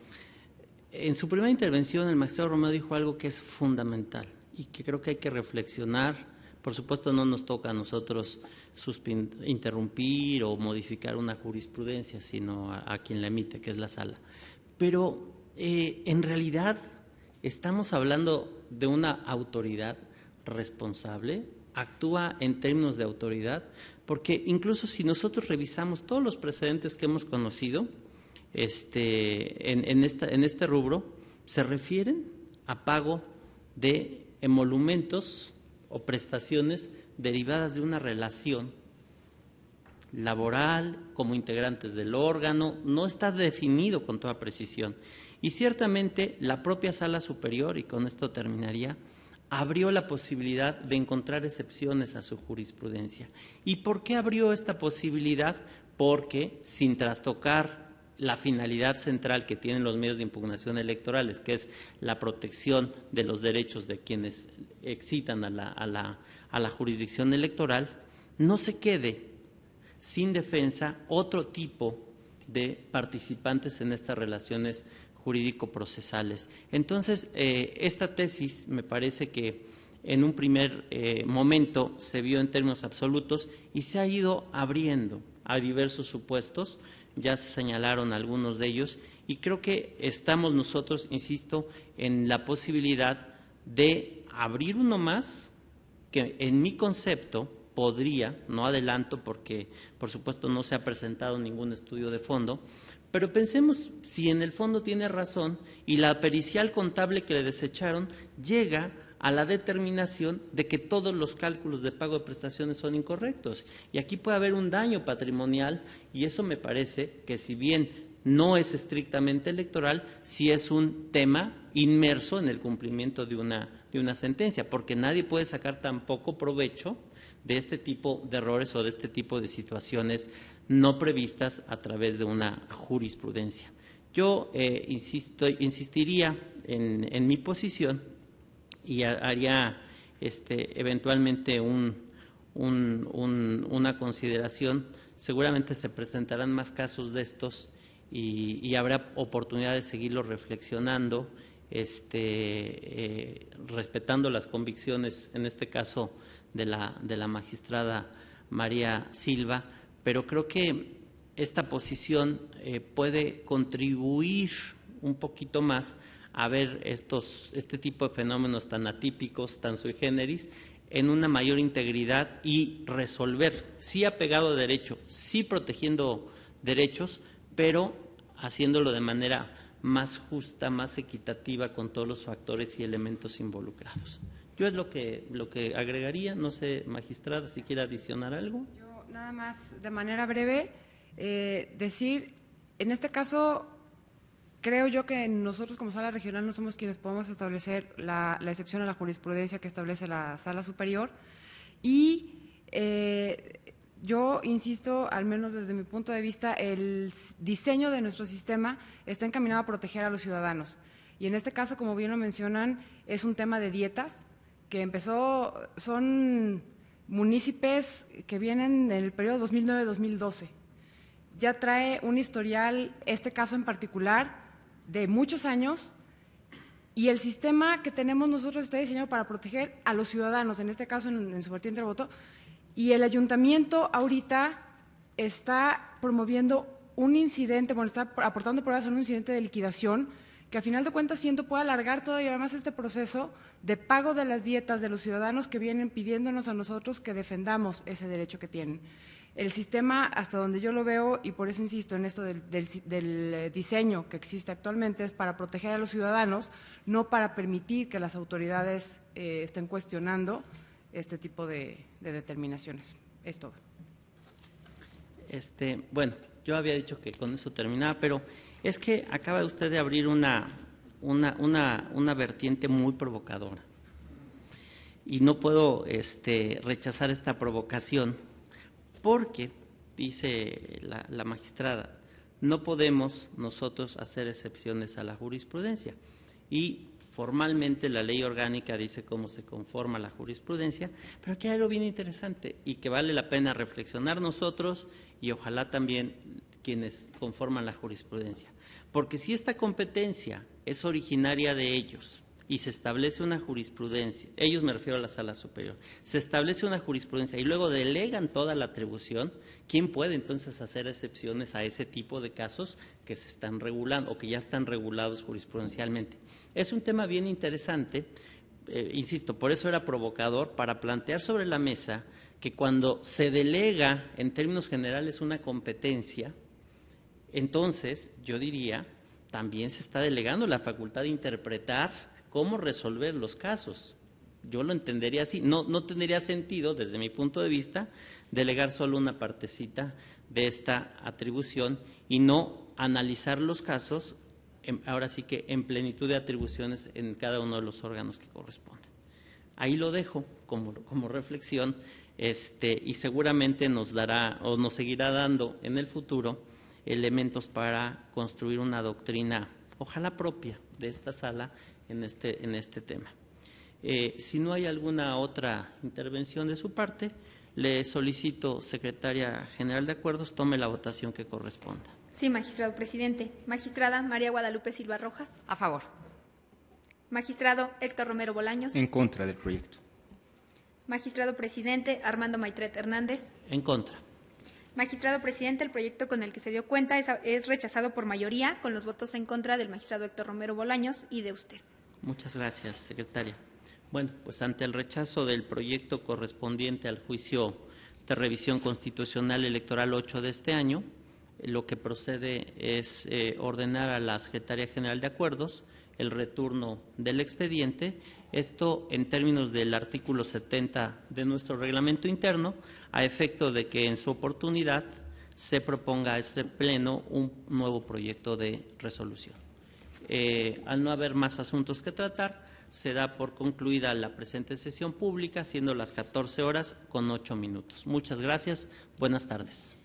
en su primera intervención el magistrado Romero dijo algo que es fundamental y que creo que hay que reflexionar. Por supuesto no nos toca a nosotros interrumpir o modificar una jurisprudencia, sino a quien la emite, que es la sala. Pero en realidad estamos hablando de una autoridad responsable, actúa en términos de autoridad, porque incluso si nosotros revisamos todos los precedentes que hemos conocido, en este rubro, se refieren a pago de emolumentos o prestaciones derivadas de una relación laboral como integrantes del órgano, no está definido con toda precisión. Y ciertamente la propia Sala Superior, y con esto terminaría, abrió la posibilidad de encontrar excepciones a su jurisprudencia. ¿Y por qué abrió esta posibilidad? Porque sin trastocar la finalidad central que tienen los medios de impugnación electorales, que es la protección de los derechos de quienes excitan a la jurisdicción electoral, no se quede sin defensa otro tipo de participantes en estas relaciones jurídico-procesales. Entonces, esta tesis me parece que en un primer momento se vio en términos absolutos y se ha ido abriendo a diversos supuestos. Ya se señalaron algunos de ellos y creo que estamos nosotros, insisto, en la posibilidad de abrir uno más que en mi concepto podría, no adelanto porque por supuesto no se ha presentado ningún estudio de fondo, pero pensemos si en el fondo tiene razón y la pericial contable que le desecharon llega a la determinación de que todos los cálculos de pago de prestaciones son incorrectos. Y aquí puede haber un daño patrimonial y eso me parece que si bien no es estrictamente electoral, sí es un tema inmerso en el cumplimiento de una sentencia, porque nadie puede sacar tampoco provecho de este tipo de errores o de este tipo de situaciones no previstas a través de una jurisprudencia. Yo insistiría en mi posición y haría eventualmente una consideración. Seguramente se presentarán más casos de estos y habrá oportunidad de seguirlo reflexionando, respetando las convicciones, en este caso de la magistrada María Silva, pero creo que esta posición puede contribuir un poquito más a ver este tipo de fenómenos tan atípicos, tan sui generis, en una mayor integridad y resolver, sí apegado a derecho, sí protegiendo derechos, pero haciéndolo de manera más justa, más equitativa con todos los factores y elementos involucrados. Yo es lo que agregaría, no sé, magistrada, si quiere adicionar algo. Yo nada más, de manera breve, decir, en este caso, creo yo que nosotros como sala regional no somos quienes podemos establecer la excepción a la jurisprudencia que establece la sala superior y yo insisto, al menos desde mi punto de vista, el diseño de nuestro sistema está encaminado a proteger a los ciudadanos. Y en este caso, como bien lo mencionan, es un tema de dietas que empezó, son municipios que vienen del periodo 2009-2012. Ya trae un historial, este caso en particular, de muchos años, y el sistema que tenemos nosotros está diseñado para proteger a los ciudadanos, en este caso en su vertiente de voto, y el ayuntamiento ahorita está promoviendo un incidente, bueno, está aportando pruebas en un incidente de liquidación que a final de cuentas siento puede alargar todavía más este proceso de pago de las dietas de los ciudadanos que vienen pidiéndonos a nosotros que defendamos ese derecho que tienen. El sistema, hasta donde yo lo veo, y por eso insisto en esto del diseño que existe actualmente, es para proteger a los ciudadanos, no para permitir que las autoridades estén cuestionando este tipo de determinaciones. Es todo. Bueno, yo había dicho que con eso terminaba, pero es que acaba usted de abrir una vertiente muy provocadora. Y no puedo rechazar esta provocación porque, dice la magistrada, no podemos nosotros hacer excepciones a la jurisprudencia. Y formalmente la ley orgánica dice cómo se conforma la jurisprudencia, pero aquí hay algo bien interesante y que vale la pena reflexionar nosotros y ojalá también quienes conforman la jurisprudencia. Porque si esta competencia es originaria de ellos y se establece una jurisprudencia, ellos me refiero a la sala superior, se establece una jurisprudencia y luego delegan toda la atribución, ¿quién puede entonces hacer excepciones a ese tipo de casos que se están regulando o que ya están regulados jurisprudencialmente? Es un tema bien interesante, insisto, por eso era provocador, para plantear sobre la mesa que cuando se delega en términos generales una competencia, entonces yo diría, también se está delegando la facultad de interpretar cómo resolver los casos. Yo lo entendería así, no tendría sentido, desde mi punto de vista, delegar solo una partecita de esta atribución y no analizar los casos, ahora sí que en plenitud de atribuciones en cada uno de los órganos que corresponden. Ahí lo dejo como reflexión y seguramente nos dará o nos seguirá dando en el futuro elementos para construir una doctrina, ojalá propia de esta sala en este tema. Si no hay alguna otra intervención de su parte, le solicito, Secretaria General de Acuerdos, tome la votación que corresponda. Sí, magistrado presidente. Magistrada María Guadalupe Silva Rojas. A favor. Magistrado Héctor Romero Bolaños. En contra del proyecto. Magistrado presidente Armando Maitret Hernández. En contra. Magistrado presidente, el proyecto con el que se dio cuenta es rechazado por mayoría, con los votos en contra del magistrado Héctor Romero Bolaños y de usted. Muchas gracias, secretaria. Bueno, pues ante el rechazo del proyecto correspondiente al juicio de revisión constitucional electoral 8 de este año, lo que procede es ordenar a la Secretaría General de Acuerdos el retorno del expediente, esto en términos del artículo 70 de nuestro reglamento interno, a efecto de que en su oportunidad se proponga a este Pleno un nuevo proyecto de resolución. Al no haber más asuntos que tratar, se da por concluida la presente sesión pública, siendo las 14 horas con 8 minutos. Muchas gracias. Buenas tardes.